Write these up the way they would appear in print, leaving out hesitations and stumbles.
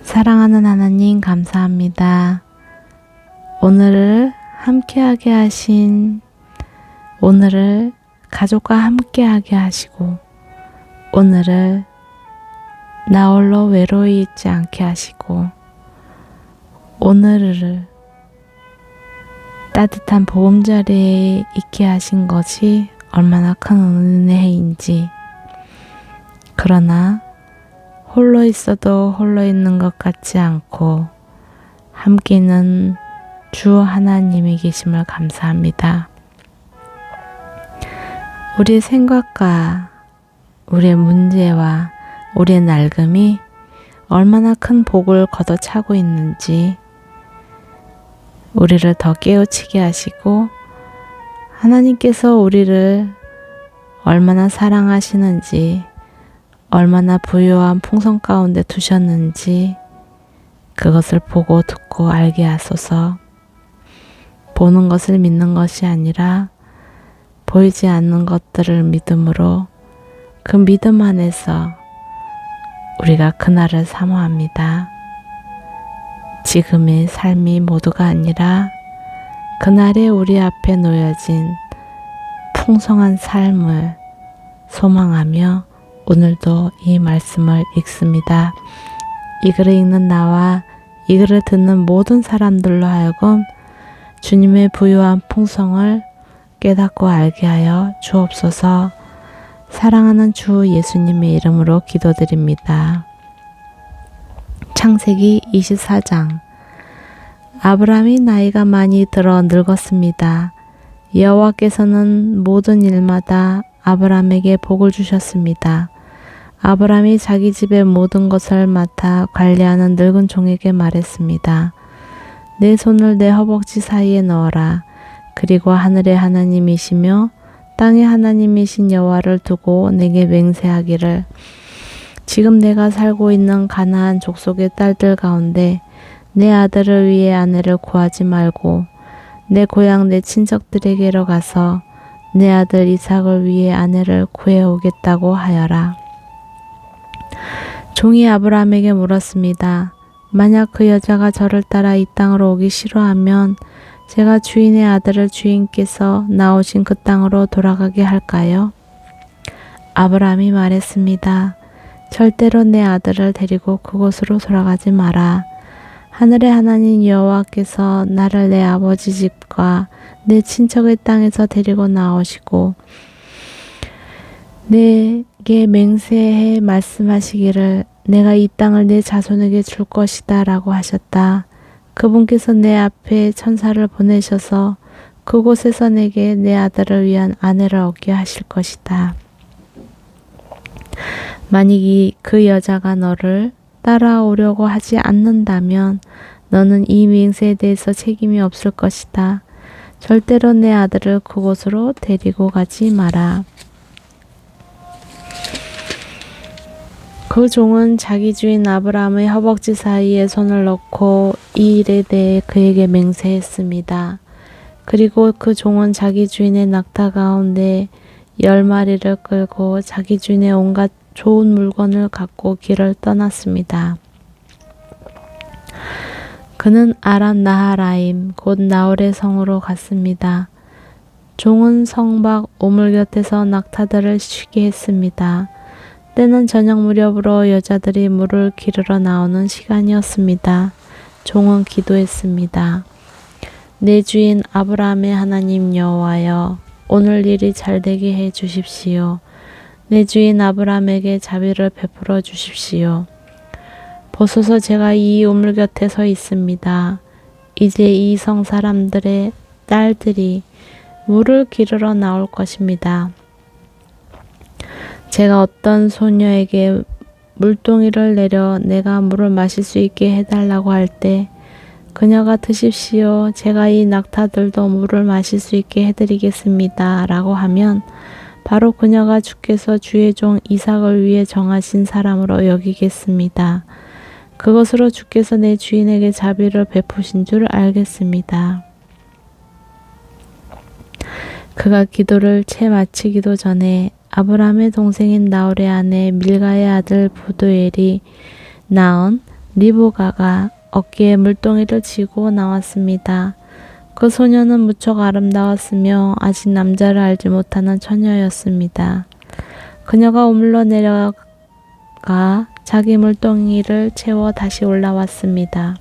사랑하는 하나님 감사합니다. 오늘을 함께하게 하신 오늘을 가족과 함께하게 하시고 오늘을 나 홀로 외로이 있지 않게 하시고 오늘을 따뜻한 보금자리에 있게 하신 것이 얼마나 큰 은혜인지. 그러나 홀로 있어도 홀로 있는 것 같지 않고 함께 있는 주 하나님이 계심을 감사합니다. 우리의 생각과 우리의 문제와 우리의 낡음이 얼마나 큰 복을 걷어차고 있는지 우리를 더 깨우치게 하시고 하나님께서 우리를 얼마나 사랑하시는지 얼마나 부유한 풍성 가운데 두셨는지 그것을 보고 듣고 알게 하소서. 보는 것을 믿는 것이 아니라 보이지 않는 것들을 믿음으로 그 믿음 안에서 우리가 그날을 사모합니다. 지금의 삶이 모두가 아니라 그날에 우리 앞에 놓여진 풍성한 삶을 소망하며 오늘도 이 말씀을 읽습니다. 이 글을 읽는 나와 이 글을 듣는 모든 사람들로 하여금 주님의 부유한 풍성을 깨닫고 알게 하여 주옵소서. 사랑하는 주 예수님의 이름으로 기도드립니다. 창세기 24장. 아브라함이 나이가 많이 들어 늙었습니다. 여호와께서는 모든 일마다 아브라함에게 복을 주셨습니다. 아브라함이 자기 집의 모든 것을 맡아 관리하는 늙은 종에게 말했습니다. 내 손을 내 허벅지 사이에 넣어라. 그리고 하늘의 하나님이시며 땅의 하나님이신 여호와를 두고 내게 맹세하기를 지금 내가 살고 있는 가나안 족속의 딸들 가운데 내 아들을 위해 아내를 구하지 말고 내 고향 내 친척들에게로 가서 내 아들 이삭을 위해 아내를 구해오겠다고 하여라. 종이 아브라함에게 물었습니다. 만약 그 여자가 저를 따라 이 땅으로 오기 싫어하면 제가 주인의 아들을 주인께서 나오신 그 땅으로 돌아가게 할까요? 아브라함이 말했습니다. 절대로 내 아들을 데리고 그곳으로 돌아가지 마라. 하늘의 하나님 여호와께서 나를 내 아버지 집과 내 친척의 땅에서 데리고 나오시고 내게 맹세해 말씀하시기를 내가 이 땅을 내 자손에게 줄 것이다 라고 하셨다. 그분께서 내 앞에 천사를 보내셔서 그곳에서 내게 내 아들을 위한 아내를 얻게 하실 것이다. 만약 그 여자가 너를 따라오려고 하지 않는다면 너는 이 맹세에 대해서 책임이 없을 것이다. 절대로 내 아들을 그곳으로 데리고 가지 마라. 그 종은 자기 주인 아브라함의 허벅지 사이에 손을 넣고 이 일에 대해 그에게 맹세했습니다. 그리고 그 종은 자기 주인의 낙타 가운데 10마리를 끌고 자기 주인의 온갖 좋은 물건을 갖고 길을 떠났습니다. 그는 아람 나하라임 곧 나홀의 성으로 갔습니다. 종은 성 밖 우물 곁에서 낙타들을 쉬게 했습니다. 때는 저녁 무렵으로 여자들이 물을 기르러 나오는 시간이었습니다. 종은 기도했습니다. 내 주인 아브라함의 하나님 여호와여, 오늘 일이 잘되게 해 주십시오. 내 주인 아브라함에게 자비를 베풀어 주십시오. 보소서 제가 이 우물 곁에 서 있습니다. 이제 이 성 사람들의 딸들이 물을 기르러 나올 것입니다. 제가 어떤 소녀에게 물동이를 내려 내가 물을 마실 수 있게 해달라고 할 때 그녀가 드십시오. 제가 이 낙타들도 물을 마실 수 있게 해드리겠습니다. 라고 하면 바로 그녀가 주께서 주의 종 이삭을 위해 정하신 사람으로 여기겠습니다. 그것으로 주께서 내 주인에게 자비를 베푸신 줄 알겠습니다. 그가 기도를 채 마치기도 전에 아브라함의 동생인 나홀의 아내 밀가의 아들 부두엘이 낳은 리브가가 어깨에 물동이를 지고 나왔습니다. 그 소녀는 무척 아름다웠으며 아직 남자를 알지 못하는 처녀였습니다. 그녀가 우물러 내려가 자기 물동이를 채워 다시 올라왔습니다.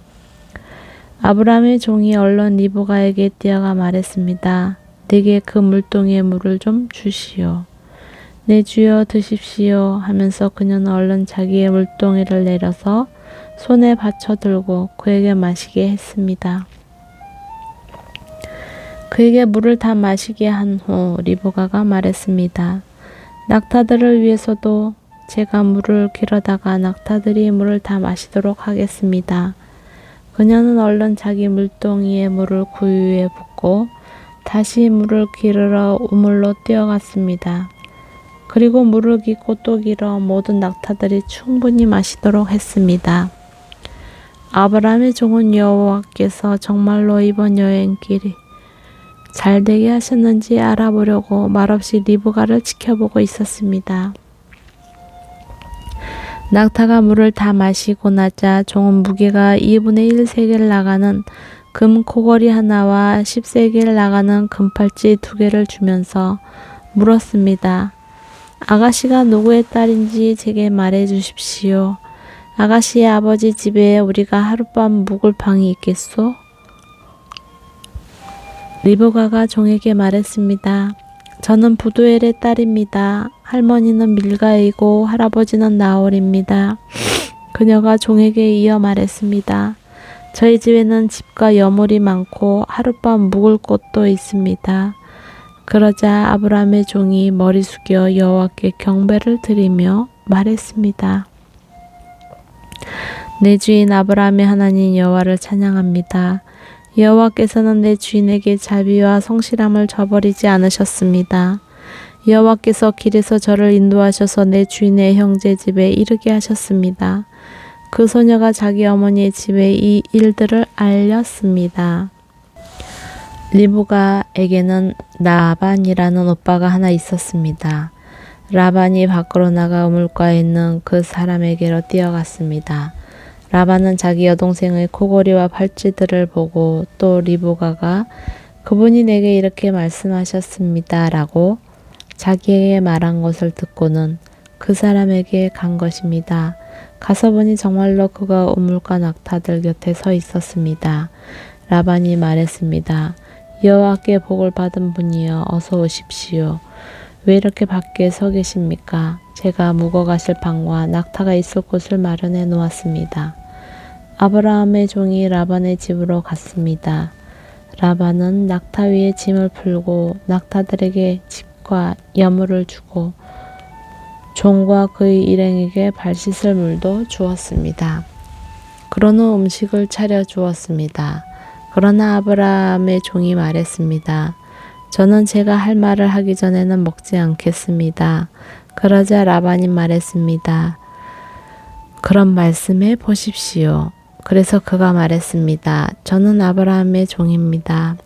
아브라함의 종이 얼른 리브가에게 뛰어가 말했습니다. 내게 그 물동이에 물을 좀 주시오. 네 주여 드십시오 하면서 그녀는 얼른 자기의 물동이를 내려서 손에 받쳐 들고 그에게 마시게 했습니다. 그에게 물을 다 마시게 한 후 리브가가 말했습니다. 낙타들을 위해서도 제가 물을 길어다가 낙타들이 물을 다 마시도록 하겠습니다. 그녀는 얼른 자기 물동이에 물을 구유에 붓고 다시 물을 기르러 우물로 뛰어갔습니다. 그리고 물을 깊고 또 길어 모든 낙타들이 충분히 마시도록 했습니다. 아브라함의 종은 여호와께서 정말로 이번 여행길이 잘 되게 하셨는지 알아보려고 말없이 리브가를 지켜보고 있었습니다. 낙타가 물을 다 마시고 나자 종은 무게가 2분의 1 세겔 나가는 금 코걸이 하나와 10세겔 나가는 금팔찌 2개를 주면서 물었습니다. 아가씨가 누구의 딸인지 제게 말해 주십시오. 아가씨의 아버지 집에 우리가 하룻밤 묵을 방이 있겠소? 리브가가 종에게 말했습니다. 저는 부두엘의 딸입니다. 할머니는 밀가이고 할아버지는 나홀입니다. 그녀가 종에게 이어 말했습니다. 저희 집에는 집과 여물이 많고 하룻밤 묵을 곳도 있습니다. 그러자 아브라함의 종이 머리 숙여 여호와께 경배를 드리며 말했습니다. 내 주인 아브라함의 하나님 여호와를 찬양합니다. 여호와께서는 내 주인에게 자비와 성실함을 저버리지 않으셨습니다. 여호와께서 길에서 저를 인도하셔서 내 주인의 형제 집에 이르게 하셨습니다. 그 소녀가 자기 어머니의 집에 이 일들을 알렸습니다. 리브가에게는 라반이라는 오빠가 하나 있었습니다. 라반이 밖으로 나가 우물가에 있는 그 사람에게로 뛰어갔습니다. 라반은 자기 여동생의 코골이와 팔찌들을 보고 또 리브가가 그분이 내게 이렇게 말씀하셨습니다 라고 자기에게 말한 것을 듣고는 그 사람에게 간 것입니다. 가서 보니 정말로 그가 우물가 낙타들 곁에 서 있었습니다. 라반이 말했습니다. 여호와께 복을 받은 분이여 어서 오십시오. 왜 이렇게 밖에 서 계십니까? 제가 묵어 가실 방과 낙타가 있을 곳을 마련해 놓았습니다. 아브라함의 종이 라반의 집으로 갔습니다. 라반은 낙타 위에 짐을 풀고 낙타들에게 집과 여물을 주고 종과 그의 일행에게 발 씻을 물도 주었습니다. 그런 후 음식을 차려 주었습니다. 그러나 아브라함의 종이 말했습니다. 저는 제가 할 말을 하기 전에는 먹지 않겠습니다. 그러자 라반이 말했습니다. 그럼 말씀해 보십시오. 그래서 그가 말했습니다. 저는 아브라함의 종입니다.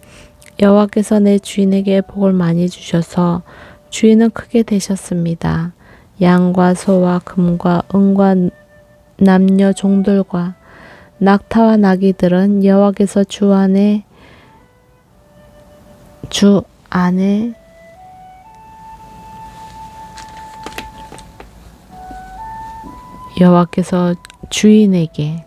여호와께서 내 주인에게 복을 많이 주셔서 주인은 크게 되셨습니다. 양과 소와 금과 은과 남녀 종들과 낙타와 나귀들은 여호와께서 주 안에 여호와께서 주인에게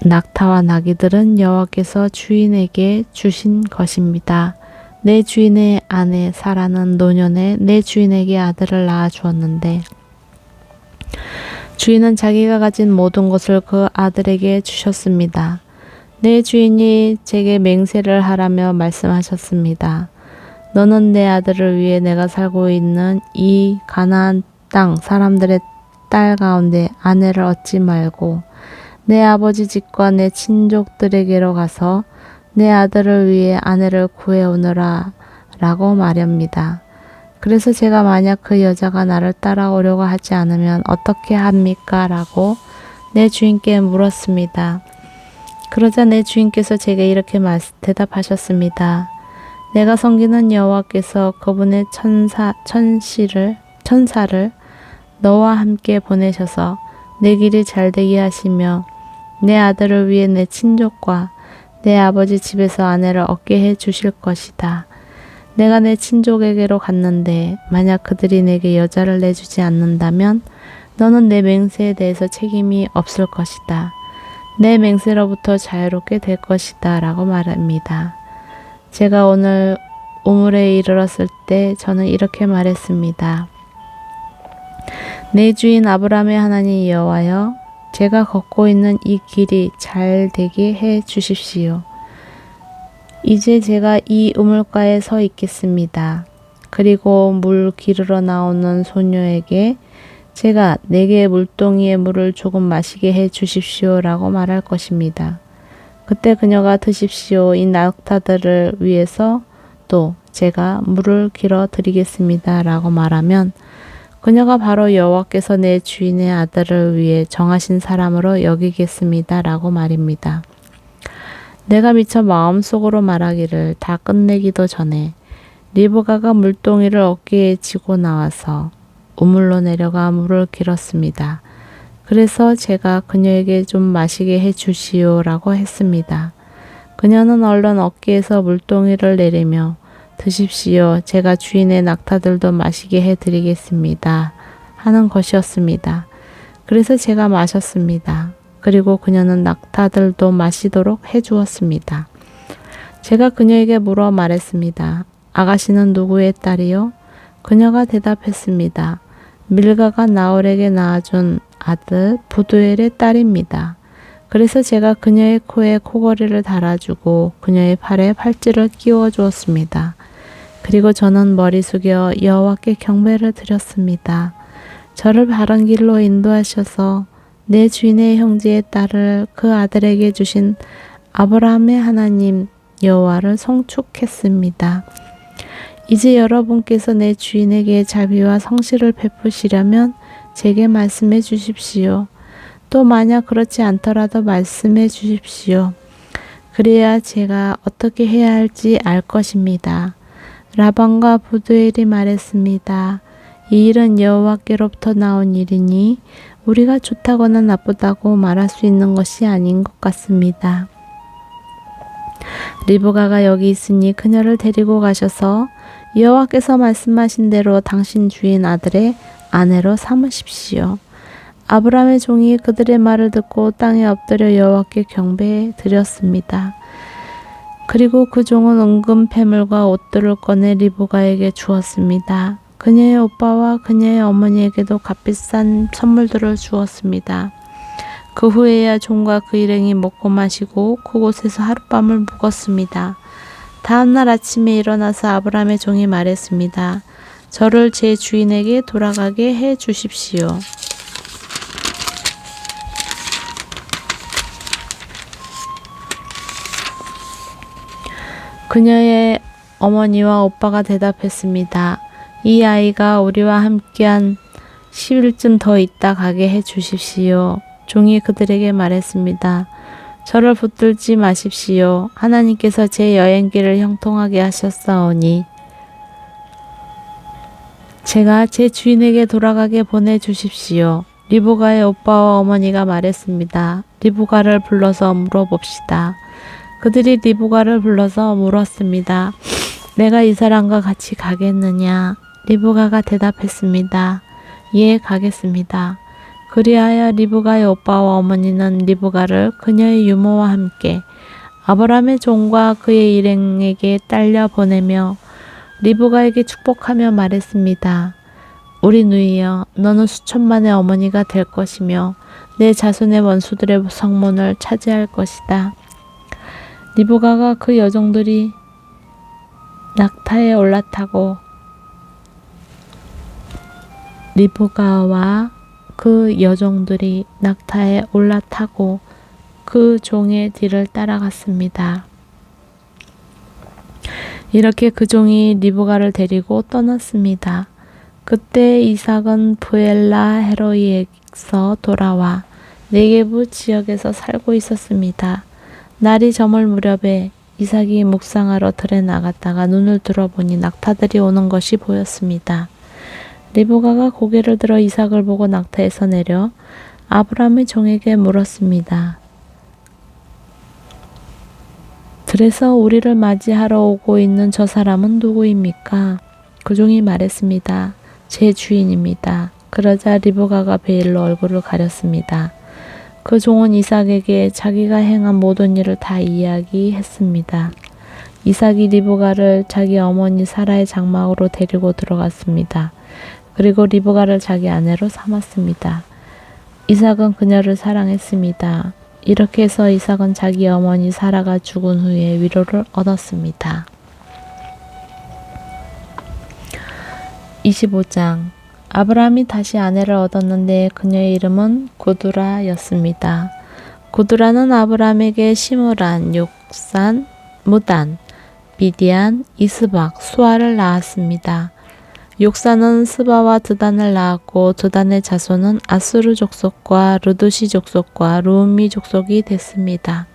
낙타와 나귀들은 여호와께서 주인에게 주신 것입니다. 내 주인의 아내 사라는 노년에 내 주인에게 아들을 낳아 주었는데 주인은 자기가 가진 모든 것을 그 아들에게 주셨습니다. 내 주인이 제게 맹세를 하라며 말씀하셨습니다. 너는 내 아들을 위해 내가 살고 있는 이 가나안 땅 사람들의 딸 가운데 아내를 얻지 말고 내 아버지 집과 내 친족들에게로 가서 내 아들을 위해 아내를 구해오너라 라고 말합니다. 그래서 제가 만약 그 여자가 나를 따라오려고 하지 않으면 어떻게 합니까? 라고 내 주인께 물었습니다. 그러자 내 주인께서 제게 이렇게 대답하셨습니다. 내가 섬기는 여호와께서 그분의 천사를 너와 함께 보내셔서 내 길이 잘되게 하시며 내 아들을 위해 내 친족과 내 아버지 집에서 아내를 얻게 해 주실 것이다. 내가 내 친족에게로 갔는데 만약 그들이 내게 여자를 내주지 않는다면 너는 내 맹세에 대해서 책임이 없을 것이다. 내 맹세로부터 자유롭게 될 것이다 라고 말합니다. 제가 오늘 우물에 이르렀을 때 저는 이렇게 말했습니다. 내 주인 아브라함의 하나님 여호와여, 제가 걷고 있는 이 길이 잘 되게 해 주십시오. 이제 제가 이 우물가에 서 있겠습니다. 그리고 물 기르러 나오는 소녀에게 제가 내게 물동이의 물을 조금 마시게 해 주십시오 라고 말할 것입니다. 그때 그녀가 드십시오. 이 낙타들을 위해서 또 제가 물을 길어 드리겠습니다 라고 말하면 그녀가 바로 여호와께서 내 주인의 아들을 위해 정하신 사람으로 여기겠습니다 라고 말입니다. 내가 미처 마음속으로 말하기를 다 끝내기도 전에 리브가가 물동이를 어깨에 지고 나와서 우물로 내려가 물을 길었습니다. 그래서 제가 그녀에게 좀 마시게 해 주시오라고 했습니다. 그녀는 얼른 어깨에서 물동이를 내리며 드십시오. 제가 주인의 낙타들도 마시게 해 드리겠습니다. 하는 것이었습니다. 그래서 제가 마셨습니다. 그리고 그녀는 낙타들도 마시도록 해 주었습니다. 제가 그녀에게 물어 말했습니다. 아가씨는 누구의 딸이요? 그녀가 대답했습니다. 밀가가 나홀에게 낳아준 아들 부두엘의 딸입니다. 그래서 제가 그녀의 코에 코걸이를 달아주고 그녀의 팔에 팔찌를 끼워 주었습니다. 그리고 저는 머리 숙여 여호와께 경배를 드렸습니다. 저를 바른 길로 인도하셔서 내 주인의 형제의 딸을 그 아들에게 주신 아브라함의 하나님 여호와를 송축했습니다. 이제 여러분께서 내 주인에게 자비와 성실을 베푸시려면 제게 말씀해 주십시오. 또 만약 그렇지 않더라도 말씀해 주십시오. 그래야 제가 어떻게 해야 할지 알 것입니다. 라반과 부두엘이 말했습니다. 이 일은 여호와께로부터 나온 일이니 우리가 좋다거나 나쁘다고 말할 수 있는 것이 아닌 것 같습니다. 리브가가 여기 있으니 그녀를 데리고 가셔서 여호와께서 말씀하신 대로 당신 주인 아들의 아내로 삼으십시오. 아브라함의 종이 그들의 말을 듣고 땅에 엎드려 여호와께 경배해 드렸습니다. 그리고 그 종은 은금 패물과 옷들을 꺼내 리브가에게 주었습니다. 그녀의 오빠와 그녀의 어머니에게도 값비싼 선물들을 주었습니다. 그 후에야 종과 그 일행이 먹고 마시고 그곳에서 하룻밤을 묵었습니다. 다음날 아침에 일어나서 아브라함의 종이 말했습니다. 저를 제 주인에게 돌아가게 해 주십시오. 그녀의 어머니와 오빠가 대답했습니다. 이 아이가 우리와 함께한 10일쯤 더 있다 가게 해 주십시오. 종이 그들에게 말했습니다. 저를 붙들지 마십시오. 하나님께서 제 여행길을 형통하게 하셨사오니 제가 제 주인에게 돌아가게 보내주십시오. 리브가의 오빠와 어머니가 말했습니다. 리브가를 불러서 물어봅시다. 그들이 리브가를 불러서 물었습니다. 내가 이 사람과 같이 가겠느냐? 리브가가 대답했습니다. 예, 가겠습니다. 그리하여 리브가의 오빠와 어머니는 리브가를 그녀의 유모와 함께 아브라함의 종과 그의 일행에게 딸려 보내며 리브가에게 축복하며 말했습니다. 우리 누이여, 너는 수천만의 어머니가 될 것이며 내 자손의 원수들의 성문을 차지할 것이다. 리브가가 그 여종들이 낙타에 올라타고 리브가와 그 여종들이 낙타에 올라타고 그 종의 뒤를 따라갔습니다. 이렇게 그 종이 리브가를 데리고 떠났습니다. 그때 이삭은 부엘라 헤로이에서 돌아와 네게부 지역에서 살고 있었습니다. 날이 저물 무렵에 이삭이 묵상하러 들에 나갔다가 눈을 들어보니 낙타들이 오는 것이 보였습니다. 리브가가 고개를 들어 이삭을 보고 낙타에서 내려 아브라함의 종에게 물었습니다. 그래서 우리를 맞이하러 오고 있는 저 사람은 누구입니까? 그 종이 말했습니다. 제 주인입니다. 그러자 리브가가 베일로 얼굴을 가렸습니다. 그 종은 이삭에게 자기가 행한 모든 일을 다 이야기했습니다. 이삭이 리브가를 자기 어머니 사라의 장막으로 데리고 들어갔습니다. 그리고 리브가를 자기 아내로 삼았습니다. 이삭은 그녀를 사랑했습니다. 이렇게 해서 이삭은 자기 어머니 사라가 죽은 후에 위로를 얻었습니다. 25장 아브라함이 다시 아내를 얻었는데 그녀의 이름은 구두라였습니다. 구두라는 아브라함에게 시므란, 욕산, 무단, 미디안, 이스박, 수아를 낳았습니다. 욕산은 스바와 드단을 낳았고 드단의 자손은 아수르 족속과 르두시 족속과 루미 족속이 됐습니다.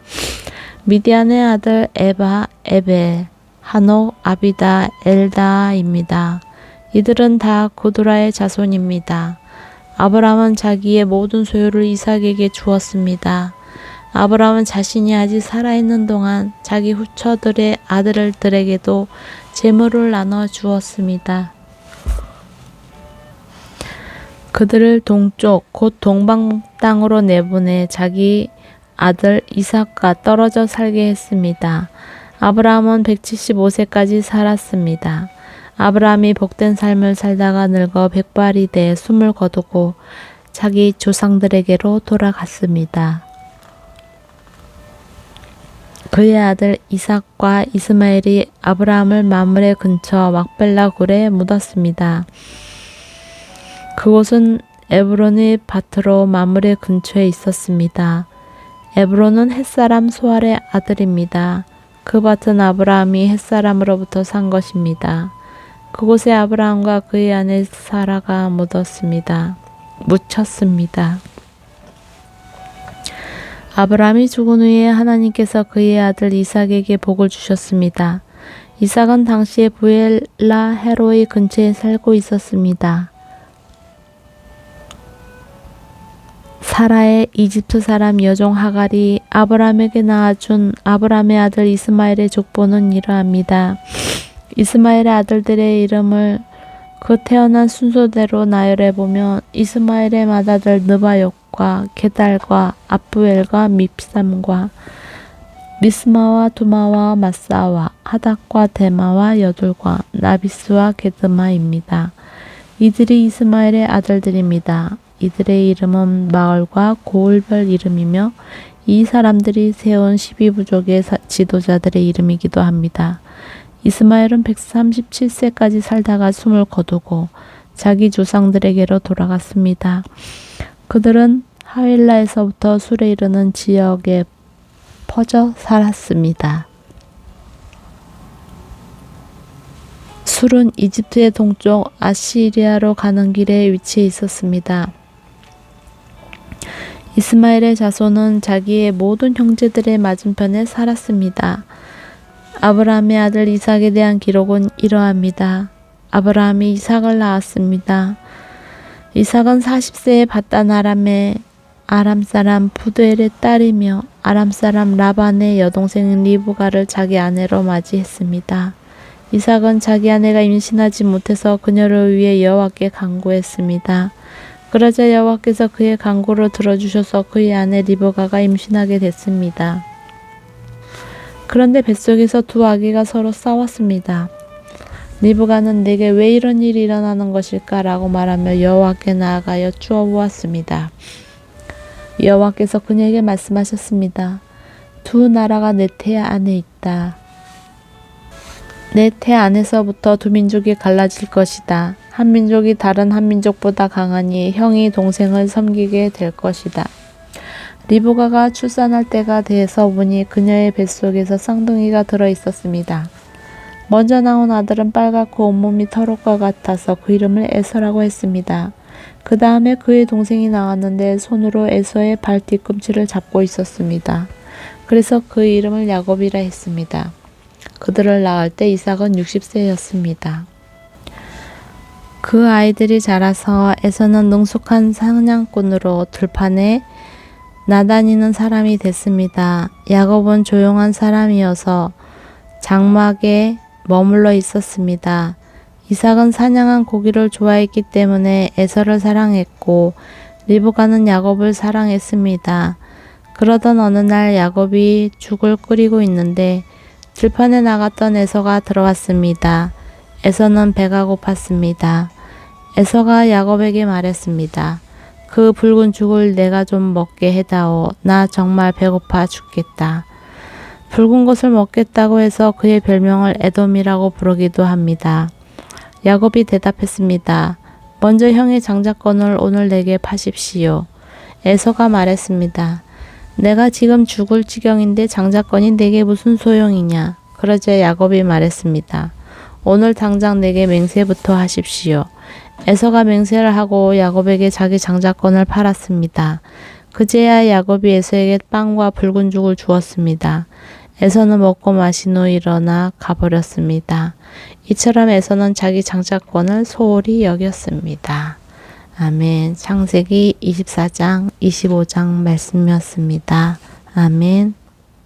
미디안의 아들 에바, 에벨, 하녹, 아비다, 엘다입니다. 이들은 다 구두라의 자손입니다. 아브라함은 자기의 모든 소유를 이삭에게 주었습니다. 아브라함은 자신이 아직 살아있는 동안 자기 후처들의 아들들에게도 재물을 나눠 주었습니다. 그들을 동쪽 곧 동방 땅으로 내보내 자기 아들 이삭과 떨어져 살게 했습니다. 아브라함은 175세까지 살았습니다. 아브라함이 복된 삶을 살다가 늙어 백발이 돼 숨을 거두고 자기 조상들에게로 돌아갔습니다. 그의 아들 이삭과 이스마엘이 아브라함을 마므레 근처 막벨라 굴에 묻었습니다. 그곳은 에브론의 밭으로 마므레 근처에 있었습니다. 에브론은 햇사람 소알의 아들입니다. 그 밭은 아브라함이 햇사람으로부터 산 것입니다. 그곳에 아브라함과 그의 아내 사라가 묻혔습니다. 아브라함이 죽은 후에 하나님께서 그의 아들 이삭에게 복을 주셨습니다. 이삭은 당시에 부엘라 헤로의 근처에 살고 있었습니다. 사라의 이집트 사람 여종 하갈이 아브라함에게 낳아준 아브라함의 아들 이스마엘의 족보는 이러합니다. 이스마엘의 아들들의 이름을 그 태어난 순서대로 나열해보면 이스마엘의 맏아들 느바욕과 게달과 압부엘과 밉삼과 미스마와 두마와 마사와 하닥과 데마와 여둘과 나비스와 게드마입니다. 이들이 이스마엘의 아들들입니다. 이들의 이름은 마을과 고을별 이름이며 이 사람들이 세운 12부족의 지도자들의 이름이기도 합니다. 이스마엘은 137세까지 살다가 숨을 거두고 자기 조상들에게로 돌아갔습니다. 그들은 하윌라에서부터 술에 이르는 지역에 퍼져 살았습니다. 술은 이집트의 동쪽 아시리아로 가는 길에 위치해 있었습니다. 이스마엘의 자손은 자기의 모든 형제들의 맞은편에 살았습니다. 아브라함의 아들 이삭에 대한 기록은 이러합니다. 아브라함이 이삭을 낳았습니다. 이삭은 40세에 밧단 아람의 아람 사람 푸드엘의 딸이며 아람 사람 라반의 여동생 리브가를 자기 아내로 맞이했습니다. 이삭은 자기 아내가 임신하지 못해서 그녀를 위해 여호와께 간구했습니다. 그러자 여호와께서 그의 간구를 들어주셔서 그의 아내 리브가가 임신하게 됐습니다. 그런데 뱃속에서 두 아기가 서로 싸웠습니다. 리브가는 내게 왜 이런 일이 일어나는 것일까? 라고 말하며 여호와께 나아가 여쭈어 보았습니다. 여호와께서 그녀에게 말씀하셨습니다. 두 나라가 내 태 안에 있다. 내 태 안에서부터 두 민족이 갈라질 것이다. 한 민족이 다른 한 민족보다 강하니 형이 동생을 섬기게 될 것이다. 리브가가 출산할 때가 돼서 보니 그녀의 뱃속에서 쌍둥이가 들어 있었습니다. 먼저 나온 아들은 빨갛고 온몸이 털옷과 같아서 그 이름을 에서라고 했습니다. 그 다음에 그의 동생이 나왔는데 손으로 에서의 발 뒤꿈치를 잡고 있었습니다. 그래서 그 이름을 야곱이라 했습니다. 그들을 낳을 때 이삭은 60세였습니다. 그 아이들이 자라서 에서는 능숙한 사냥꾼으로 들판에 나다니는 사람이 됐습니다. 야곱은 조용한 사람이어서 장막에 머물러 있었습니다. 이삭은 사냥한 고기를 좋아했기 때문에 에서를 사랑했고 리브가는 야곱을 사랑했습니다. 그러던 어느 날 야곱이 죽을 끓이고 있는데 들판에 나갔던 에서가 들어왔습니다. 에서는 배가 고팠습니다. 에서가 야곱에게 말했습니다. 그 붉은 죽을 내가 좀 먹게 해다오. 나 정말 배고파 죽겠다. 붉은 것을 먹겠다고 해서 그의 별명을 에돔이라고 부르기도 합니다. 야곱이 대답했습니다. 먼저 형의 장자권을 오늘 내게 파십시오. 에서가 말했습니다. 내가 지금 죽을 지경인데 장자권이 내게 무슨 소용이냐. 그러자 야곱이 말했습니다. 오늘 당장 내게 맹세부터 하십시오. 에서가 맹세를 하고 야곱에게 자기 장자권을 팔았습니다. 그제야 야곱이 에서에게 빵과 붉은 죽을 주었습니다. 에서는 먹고 마신 후 일어나 가버렸습니다. 이처럼 에서는 자기 장자권을 소홀히 여겼습니다. 아멘. 창세기 24장, 25장 말씀이었습니다. 아멘.